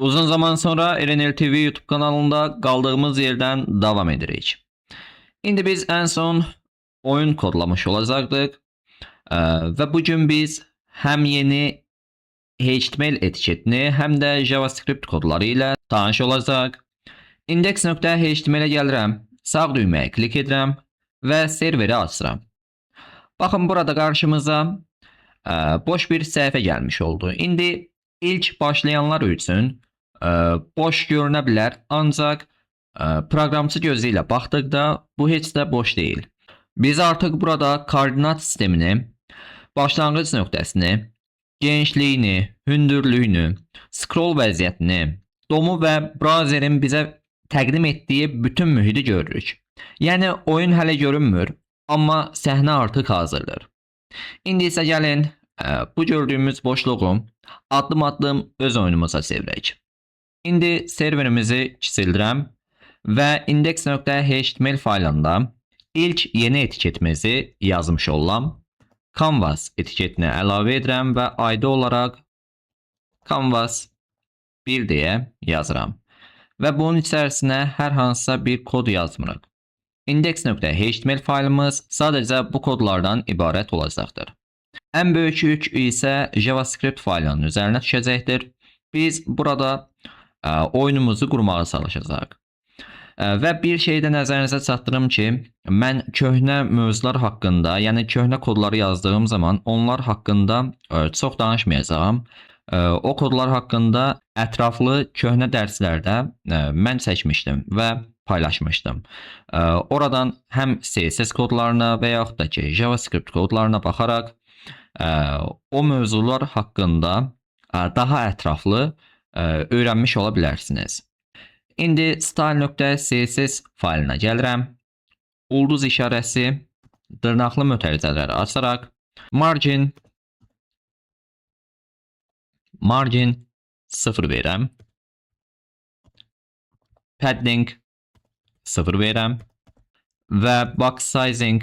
Uzun zaman sonra RNL TV YouTube kanalında kaldığımız yerden devam edirik. İndi biz en son oyun kodlamış olacaktık. Ve bugün biz hem yeni HTML etiketini hem de JavaScript kodları ile tanış olacaq. Index.html'e gəlirəm, sağ düymeye klik edirəm ve serveri açıram. Bakın burada karşımıza boş bir səhifə gəlmiş oldu. İndi ilk başlayanlar üçün boş görünə bilər, ancaq proqramçı gözü ilə baxdıqda bu heç də boş deyil. Biz artıq burada koordinat sistemini, başlanğıc nöqtəsini, genişliyini, hündürlüyünü, scroll vəziyyətini, domu və browserin bizə təqdim etdiyi bütün mühiti görürük. Yəni oyun hələ görünmür, amma səhnə artıq hazırdır. İndi isə gəlin bu gördüyümüz boşluğu addım-addım öz oyunumuza çevirək. İndi serverimizi kiçildirəm və index.html faylında ilk yeni etiketimizi yazmış olam. Canvas etiketini əlavə edirəm və ID olaraq Canvas 1 deyə yazıram. Və bunun içərisinə hər hansısa bir kod yazmırıq. Index.html faylımız sadəcə bu kodlardan ibarət olacaqdır. En böyük yük isə JavaScript faylının üzərinə düşəcəkdir. Biz burada oyunumuzu qurmağa çalışacağıq. Və bir şey də nəzərinizə çatdırım ki, mən köhnə mövzular haqqında, yəni köhnə kodları yazdığım zaman onlar haqqında çox danışmayacağım. O kodlar haqqında ətraflı köhnə dərslərdə mən çəkmişdim və paylaşmışdım. Oradan həm CSS kodlarına və yaxud da ki JavaScript kodlarına baxaraq o mövzular haqqında daha ətraflı öyrənmiş ola bilərsiniz. İndi style.css faylına gəlirəm. Ulduz işarəsi, dırnaqlı mötərizələri açaraq margin 0 verirəm. Padding 0 verirəm və box sizing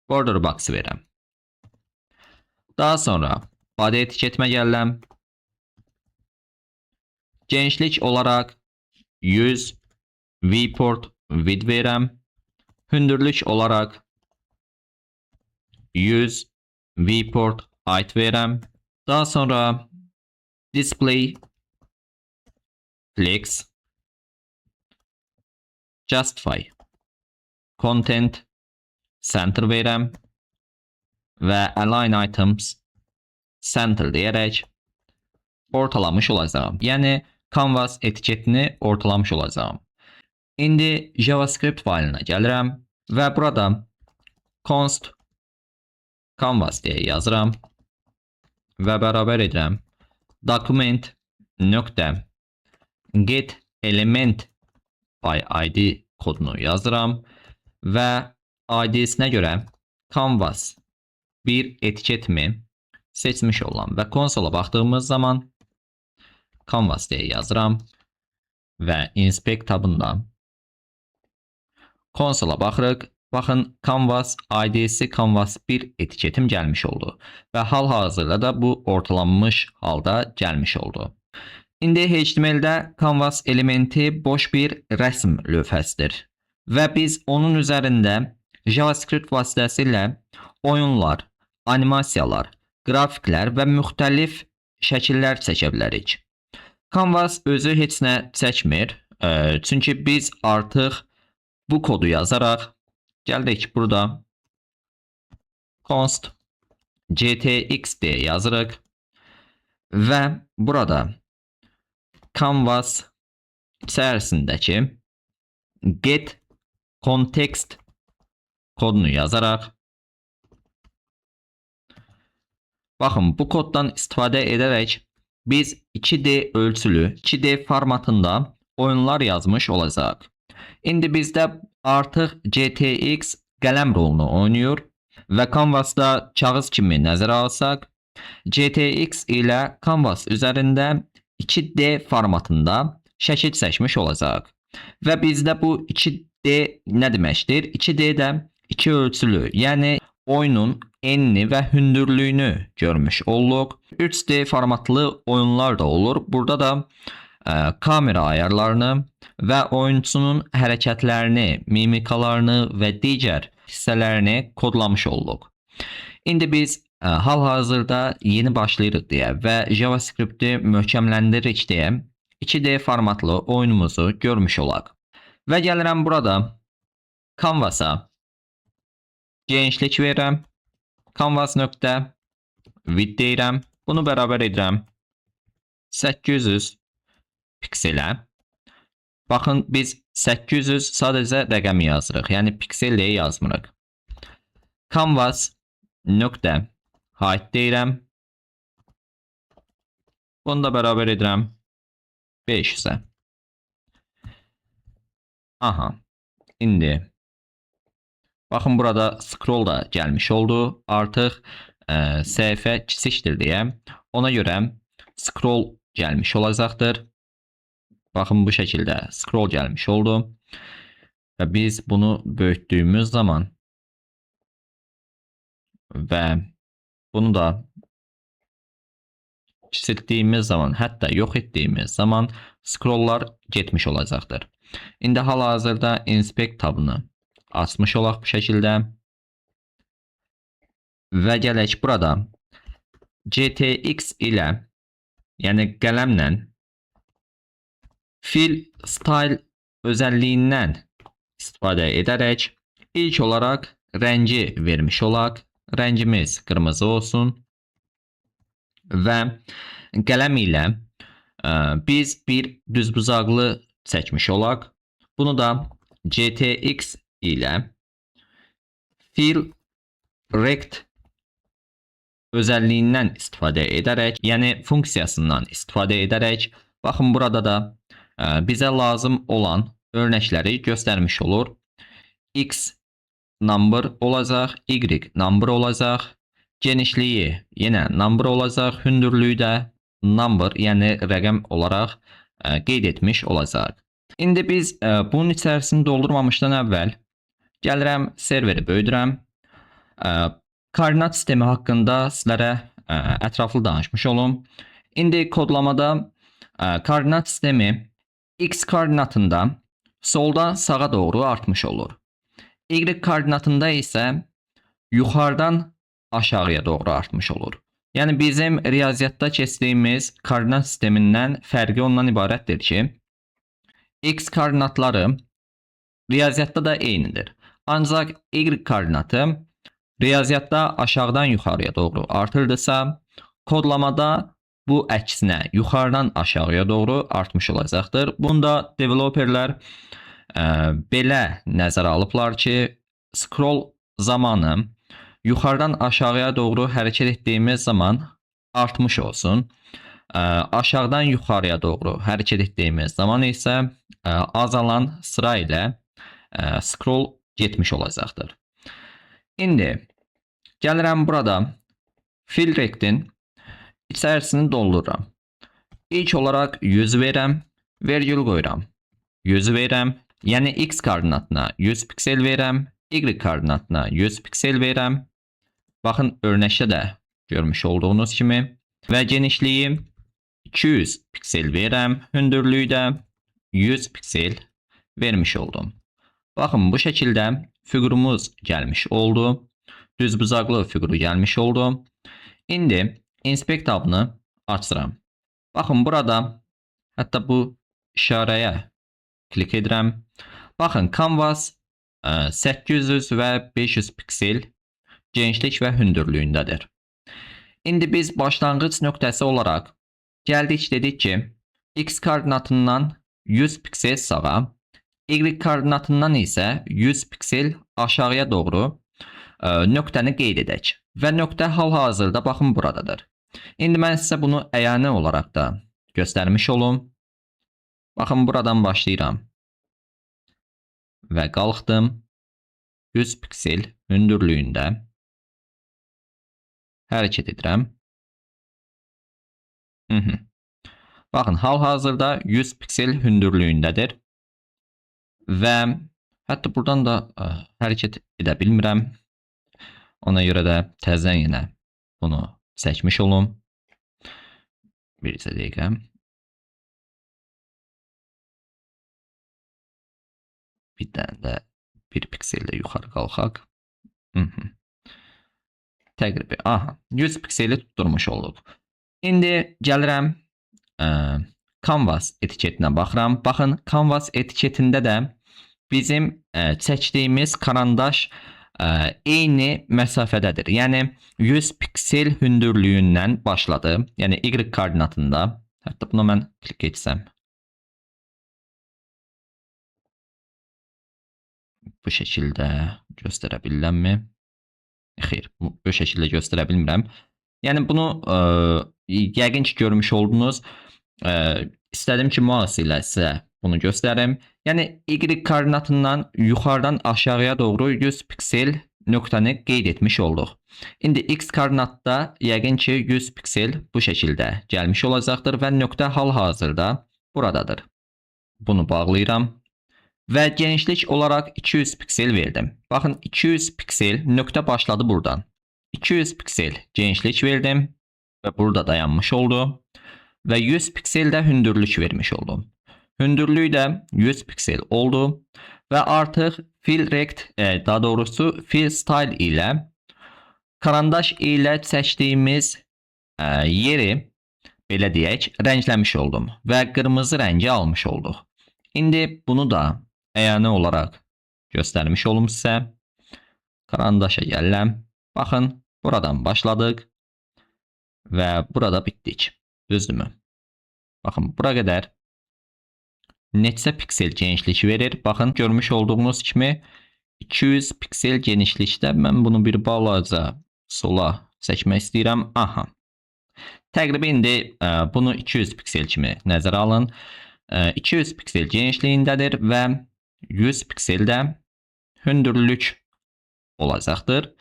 border box verirəm. Daha sonra body etiketimə gəlirəm. Genişlik olarak 100 viewport width verirəm. Hündürlük olarak 100 viewport height verirəm. Daha sonra display flex justify content center verirəm və align items center deyərək ortalamış olacağım. Yəni Canvas etiketini ortalamış olacağım. İndi JavaScript faylına gəlirəm və burada const canvas deyə yazıram və bərabər edirəm document nöqtə get element by id kodunu yazıram və id'sinə görə canvas bir etiketimi seçmiş olam və konsola baxdığımız zaman Canvas deyə yazıram və inspect tabından konsola baxırıq. Baxın Canvas ID'si Canvas 1 etiketim gəlmiş oldu və hal-hazırda da bu ortalanmış halda gəlmiş oldu. İndi HTML-də Canvas elementi boş bir rəsm lövhəsidir və biz onun üzərində JavaScript vasitəsilə oyunlar, animasiyalar, qrafiklər və müxtəlif şəkillər çəkə bilərik. Canvas özü heç nə çəkmir. Çünki biz artıq bu kodu yazaraq gəldik burada const gtx deyə yazırıq və burada Canvas içərisindəki get context kodunu yazaraq baxın bu koddan istifadə edərək biz 2D ölçülü, 2D formatında oyunlar yazmış olacaq. İndi bizdə artıq GTX qələm rolunu oynayır və Canvasda kağız kimi nəzərə alsaq, GTX ilə Canvas üzərində 2D formatında şəkil çəkmiş olacaq. Və bizdə bu 2D nə deməkdir? 2D də 2 ölçülü, yəni oyunun enni və hündürlüyünü görmüş olduq. 3D formatlı oyunlar da olur. Burada da kamera ayarlarını və oyunçunun hərəkətlərini, mimikalarını və digər hissələrini kodlamış olduq. İndi biz hal-hazırda yeni başlayırıq deyə və JavaScript-i möhkəmləndiririk deyə 2D formatlı oyunumuzu görmüş olaq. Və gəlirəm burada Canvas-a genişlik verirəm. Canvas.width deyirəm. Bunu bərabər edirəm 800 pikselə. Baxın, biz 800 sadəcə rəqəm yazırıq. Yəni piksel deyə yazmırıq. Canvas.height deyirəm. Bunu da bərabər edirəm 500-ə. Aha. İndi baxın, burada scroll da gəlmiş oldu. Artıq səhifə kiçikdir deyə ona görə scroll gəlmiş olacaqdır. Baxın, bu şəkildə scroll gəlmiş oldu. Və biz bunu böyütdüyümüz zaman və bunu da kiçiltdiyimiz zaman, hətta yox etdiyimiz zaman scrolllar getmiş olacaqdır. İndi hal-hazırda inspect tabını açmış olaq bu şəkildə. Və gələk burada GTX ilə, yəni qələmlə fill style özəlliyindən istifadə edərək ilk olaraq rəngi vermiş olaq. Rəngimiz qırmızı olsun və qələm ilə biz bir düzbucaqlı çəkmiş olaq. Bunu da GTX ilə fill rect özəlliyindən istifadə edərək, yəni funksiyasından istifadə edərək, baxın, burada da bizə lazım olan örnəkləri göstərmiş olur. X number olacaq, Y number olacaq, genişliyi yenə number olacaq, hündürlüyü də number, yəni rəqəm olaraq qeyd etmiş olacaq. İndi biz bunun içərisini doldurmamışdan əvvəl gəlirəm, serveri böyüdürəm. Koordinat sistemi haqqında sizlərə ətraflı danışmış olum. İndi kodlamada koordinat sistemi X koordinatında soldan sağa doğru artmış olur. Y koordinatında isə yuxarıdan aşağıya doğru artmış olur. Yəni bizim riyaziyyatda keçdiyimiz koordinat sistemindən fərqi ondan ibarətdir ki, X koordinatları riyaziyyatda da eynidir. Ancaq Y koordinatı riyaziyyatda aşağıdan yuxarıya doğru artırdısa, kodlamada bu əksinə yuxarıdan aşağıya doğru artmış olacaqdır. Bunda developerlər belə nəzərə alıblar ki, scroll zamanı yuxarıdan aşağıya doğru hərəkət etdiyimiz zaman artmış olsun. Aşağıdan yuxarıya doğru hərəkət etdiyimiz zaman isə azalan sıra ilə scroll getmiş olacaqdır. İndi gəlirəm burada fill rect'in içərisini doldururam. İlk olaraq 100 verirəm, vergül qoyuram. 100 verirəm, yəni X koordinatına 100 piksel verirəm, Y koordinatına 100 piksel verirəm. Baxın, örnəkdə də görmüş olduğunuz kimi və genişliyi 200 piksel verirəm, hündürlüyü də 100 piksel vermiş oldum. Baxın, bu şəkildə fiqurumuz gəlmiş oldu. Düzbucaqlı fiquru gəlmiş oldu. İndi inspect tabını açıram. Baxın, burada hətta bu işarəyə klik edirəm. Baxın, Canvas 800 və 500 piksel genişlik və hündürlüyündədir. İndi biz başlanğıc nöqtəsi olaraq gəldik, dedik ki, X koordinatından 100 piksel sağa, Y koordinatından isə 100 piksel aşağıya doğru nöqtəni qeyd edək. Və nöqtə hal-hazırda baxın buradadır. İndi mən sizə bunu əyani olaraq da göstərmiş olum. Baxın, buradan başlayıram. Və qalxdım. 100 piksel hündürlüyündə hərəkət edirəm. Baxın, hal-hazırda 100 piksel hündürlüyündədir. Və hətta buradan da hərəkət edə bilmirəm. Ona görə də təzədən yenə bunu seçmiş olum. Bircə dəqiqə. Bir dənə də 1 piksellə yuxarı qalxaq. Təqribi, 100 pikseli tutturmuş olduq. İndi gəlirəm Canvas etiketinə baxıram. Baxın, Canvas etiketində də bizim çəkdiyimiz karandaş eyni məsafədədir. Yəni 100 piksel hündürlüyündən başladı. Yəni Y koordinatında. Hətta buna mən klik etsəm. Bu şəkildə göstərə bilərəmmi? Xeyr, bu şəkildə göstərə bilmirəm. Yəni bunu yəqin ki görmüş oldunuz. İstədim ki mouse ilə sizə bunu göstərim. Yəni Y koordinatından yuxarıdan aşağıya doğru 100 piksel nöqtəni qeyd etmiş olduq. İndi X koordinatda yəqin ki 100 piksel bu şəkildə gəlmiş olacaqdır və nöqtə hal-hazırda buradadır. Bunu bağlayıram. Və genişlik olaraq 200 piksel verdim. Baxın, 200 piksel nöqtə başladı buradan. 200 piksel genişlik verdim və burada dayanmış oldu. Və 100 piksel də hündürlük vermiş oldum. Hündürlük də 100 piksel oldu. Və artıq fill rect, daha doğrusu fill style ilə karandaş ilə çəkdiyimiz yeri, belə deyək, rəngləmiş oldum. Və qırmızı rəngi almış olduq. İndi bunu da əyani olaraq göstərmiş olum sizə. Karandaşa gəlirəm. Baxın, buradan başladıq və burada bitdik. Düzdürmü? Baxın, bura qədər neçə piksel genişlik verir? Baxın, görmüş olduğunuz kimi 200 piksel genişlikdə mən bunu bir balaca sola çəkmək istəyirəm. Təqribi indi bunu 200 piksel kimi nəzərə alın. 200 piksel genişliyindədir və 100 piksel də hündürlük olacaqdır.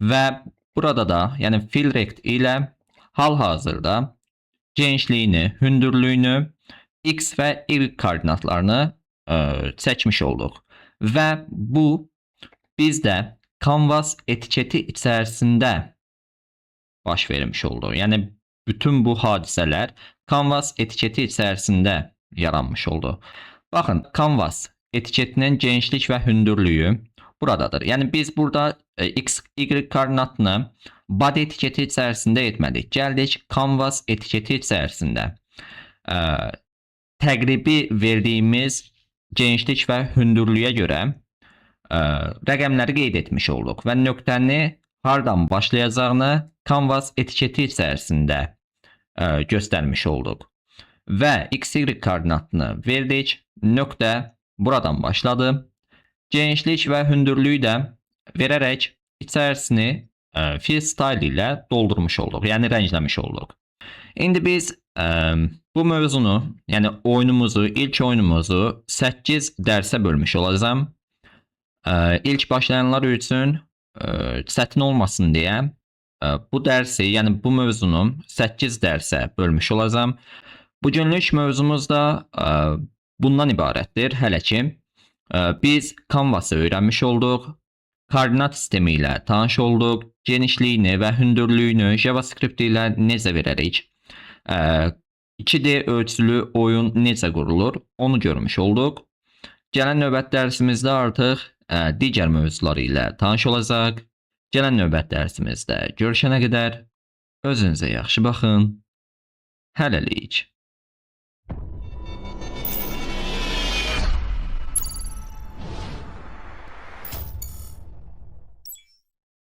Və burada da, yəni fill rect ilə hal-hazırda genişliyini, hündürlüyünü, X və Y koordinatlarını çəkmiş olduq. Və bu bizdə Canvas etiketi içərisində baş vermiş oldu. Yəni bütün bu hadisələr Canvas etiketi içərisində yaranmış oldu. Baxın, Canvas etiketinin genişlik və hündürlüyü buradadır. Yəni biz burada X, Y koordinatını body etiketi içərisində etmədik. Gəldik Canvas etiketi içərisində təqribi verdiyimiz genişlik və hündürlüyə görə rəqəmləri qeyd etmiş olduq və nöqtəni hardan başlayacağını Canvas etiketi içərisində göstərmiş olduq. Və X-Y koordinatını verdik. Nöqtə buradan başladı. Genişlik və hündürlüyü də verərək içərisini fill style ilə doldurmuş olduq. Yəni rəngləmiş olduq. İndi biz bu mövzunu, yəni oyunumuzu, ilk oyunumuzu 8 dərsə bölmüş olacağım. İlk başlayanlar üçün çətin olmasın deyə bu dərsi, yəni bu mövzunu 8 dərsə bölmüş olacağım. Bugünlük mövzumuz da bundan ibarətdir hələ ki. Biz Canvas'ı öyrənmiş olduq. Koordinat sistemi ilə tanış olduq. Genişliyini və hündürlüyünü JavaScript ilə necə verərik? 2D ölçülü oyun necə qurulur? Onu görmüş olduq. Gələn növbət dərsimizdə artıq digər mövzular ilə tanış olacaq. Gələn növbət dərsimizdə görüşənə qədər özünüzə yaxşı baxın. Hələlik.